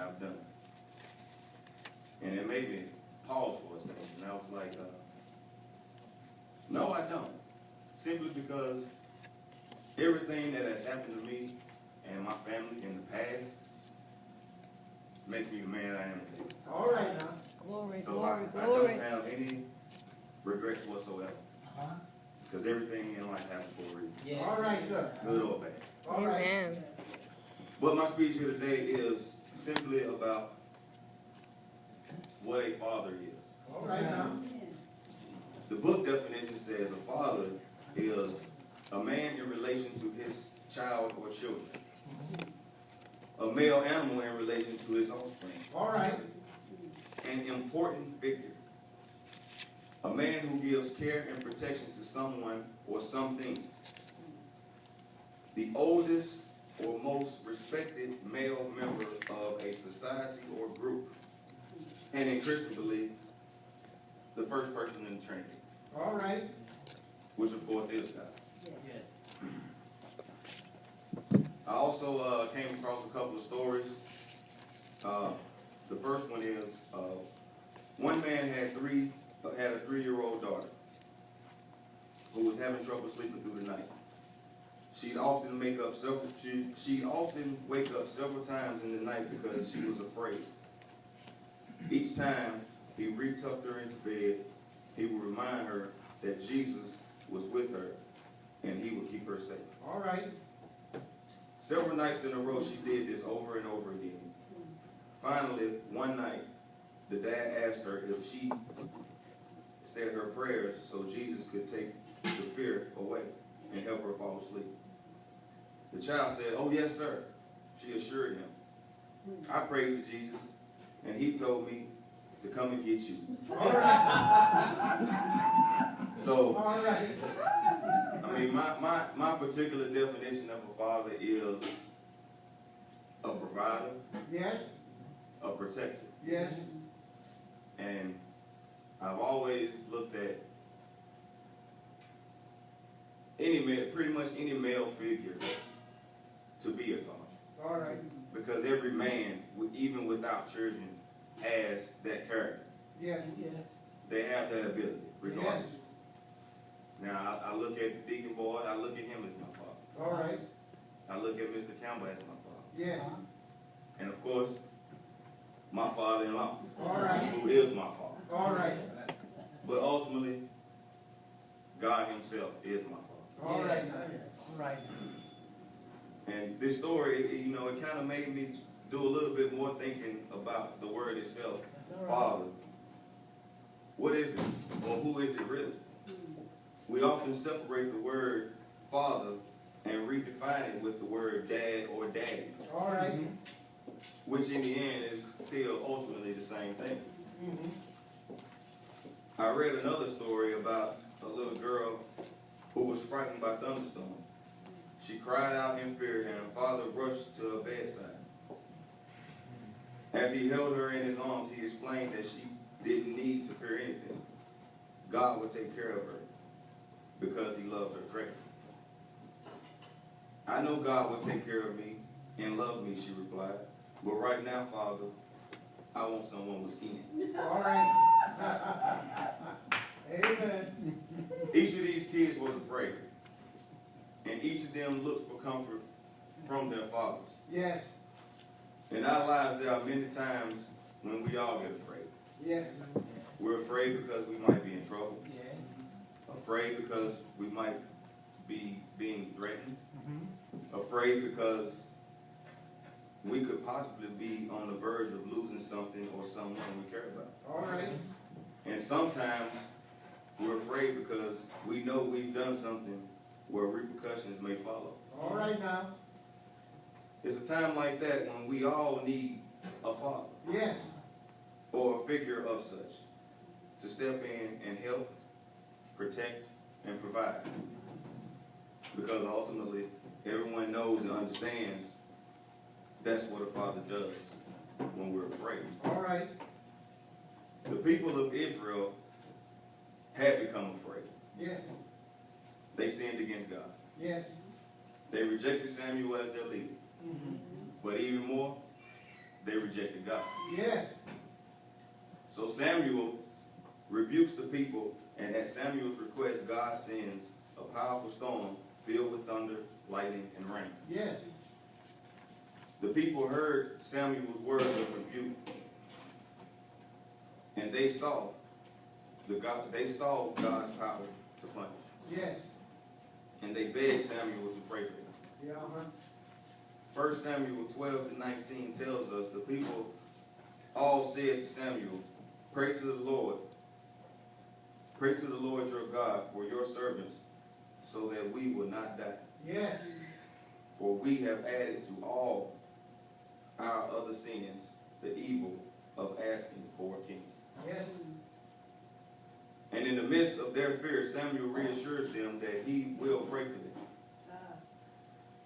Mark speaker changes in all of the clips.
Speaker 1: I've done. And it made me pause for a second. And I was like, no, I don't. Simply because everything that has happened to me and my family in the past makes me the man I am today.
Speaker 2: All right now.
Speaker 3: Glory,
Speaker 1: So
Speaker 3: glory,
Speaker 1: I
Speaker 3: glory.
Speaker 1: don't have any regrets whatsoever. Because everything in life happens for a reason.
Speaker 2: Yeah. All right, sir.
Speaker 1: Good or bad.
Speaker 2: All right.
Speaker 3: Amen.
Speaker 1: But my speech here today is simply about what a father is.
Speaker 2: All right now.
Speaker 1: The book definition says a father is a man in relation to his child or children. A male animal in relation to his offspring.
Speaker 2: All right.
Speaker 1: An important figure. A man who gives care and protection to someone or something. The oldest or most respected male member of a society or group. And in Christian belief, the first person in the Trinity.
Speaker 2: All right.
Speaker 1: Which of course is God.
Speaker 2: Yes.
Speaker 1: I also came across a couple of stories. The first one is one man had a 3-year-old daughter who was having trouble sleeping through the night. She'd often wake up several times in the night because she was afraid. Each time he retucked her into bed, he would remind her that Jesus was with her and he would keep her safe.
Speaker 2: All right.
Speaker 1: Several nights in a row, she did this over and over again. Finally, one night, the dad asked her if she said her prayers so Jesus could take the fear away and help her fall asleep. The child said, "Oh, yes, sir." She assured him. "I prayed to Jesus, and he told me to come and get you."
Speaker 2: All right.
Speaker 1: So,
Speaker 2: All right.
Speaker 1: I mean, my particular definition of a father is a provider,
Speaker 2: Yes.
Speaker 1: a protector.
Speaker 2: Yes.
Speaker 1: And I've always looked at pretty much any male figure to be a father.
Speaker 2: All right.
Speaker 1: Because every man, even without children, has that character.
Speaker 2: Yes. Yes.
Speaker 1: They have that ability, regardless.
Speaker 2: Yes.
Speaker 1: Now, I look at Deacon Boyd, I look at him as my father.
Speaker 2: All right.
Speaker 1: I look at Mr. Campbell as my father.
Speaker 2: Yeah.
Speaker 1: And of course, my father-in-law,
Speaker 2: All right.
Speaker 1: who is my father.
Speaker 2: All right.
Speaker 1: But ultimately, God himself is my father.
Speaker 2: All right.
Speaker 4: All right.
Speaker 1: And this story, it kind of made me do a little bit more thinking about the word itself, Father. What is it? Or who is it really? We often separate the word father and redefine it with the word dad or daddy,
Speaker 2: All right.
Speaker 1: which in the end is still ultimately the same thing.
Speaker 2: Mm-hmm.
Speaker 1: I read another story about a little girl who was frightened by thunderstorms. She cried out in fear, and her father rushed to her bedside. As he held her in his arms, he explained that she didn't need to fear anything. God would take care of her because he loved her greatly. "I know God will take care of me and love me," she replied. "But right now, Father, I want someone with skin."
Speaker 2: All right. Amen.
Speaker 1: Each of these kids was afraid, and each of them looked for comfort from their fathers.
Speaker 2: Yes.
Speaker 1: In our lives, there are many times when we all get afraid.
Speaker 2: Yes.
Speaker 1: We're afraid because we might be in trouble,
Speaker 4: Yes.
Speaker 1: afraid because we might be being threatened,
Speaker 4: Mm-hmm.
Speaker 1: afraid because we could possibly be on the verge of losing something or someone we care about.
Speaker 2: All right.
Speaker 1: And sometimes we're afraid because we know we've done something where repercussions may follow.
Speaker 2: All right now.
Speaker 1: It's a time like that when we all need a father
Speaker 2: Yes.
Speaker 1: or a figure of such to step in and help, protect, and provide. Because ultimately, everyone knows and understands that's what a father does when we're afraid.
Speaker 2: All right.
Speaker 1: The people of Israel had become afraid.
Speaker 2: Yes.
Speaker 1: They sinned against God.
Speaker 2: Yes.
Speaker 1: They rejected Samuel as their leader.
Speaker 2: Mm-hmm.
Speaker 1: But even more, they rejected God.
Speaker 2: Yes.
Speaker 1: So Samuel rebukes the people, and at Samuel's request, God sends a powerful storm filled with thunder, lightning, and rain.
Speaker 2: Yes.
Speaker 1: The people heard Samuel's words of rebuke, and they saw God's power to punish.
Speaker 2: Yes.
Speaker 1: And they begged Samuel to pray for them.
Speaker 2: Yeah,
Speaker 1: 1 Samuel 12-19 tells us the people all said to Samuel, "Pray to the Lord. Pray to the Lord your God for your servants, so that we will not die.
Speaker 2: Yes.
Speaker 1: For we have added to all our other sins the evil of asking for a king."
Speaker 2: Yes.
Speaker 1: And in the midst of their fear, Samuel reassures them that he will pray for them.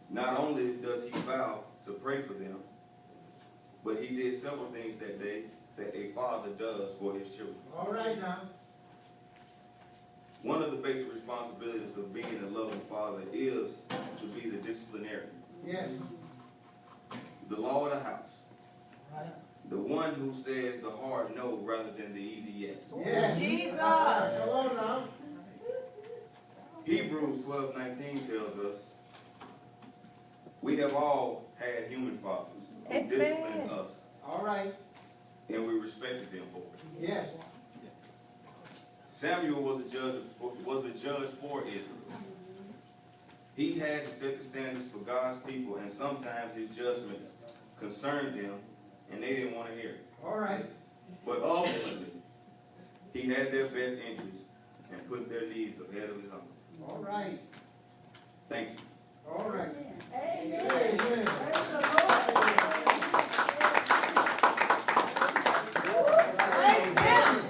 Speaker 1: Not only does he vow to pray for them, but he did several things that day that a father does for his children.
Speaker 2: All right now.
Speaker 1: One of the basic responsibilities of being a loving father is to be the disciplinarian,
Speaker 2: Yes.
Speaker 1: the law of the house,
Speaker 2: Right.
Speaker 1: the one who says the hard no rather than the easy yes.
Speaker 2: Yes.
Speaker 3: Jesus.
Speaker 2: Come on now.
Speaker 1: Hebrews 12:19 tells us, we have all had human fathers who disciplined us,
Speaker 2: All right.
Speaker 1: and we respected them for it.
Speaker 2: Yes.
Speaker 1: Samuel was a judge for Israel. He had to set the standards for God's people, and sometimes his judgment concerned them, and they didn't want to hear it.
Speaker 2: All right.
Speaker 1: But ultimately, he had their best interests and put their needs ahead of his own.
Speaker 2: All right.
Speaker 1: Thank you.
Speaker 2: All right.
Speaker 3: Amen.
Speaker 2: Amen.
Speaker 3: Praise the Lord. Praise him.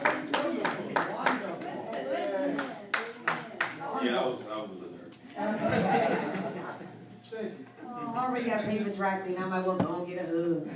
Speaker 1: Yeah, I was a little nervous.
Speaker 2: Thank you.
Speaker 3: Oh, I already got paper dry clean. I might want to go and get a hug.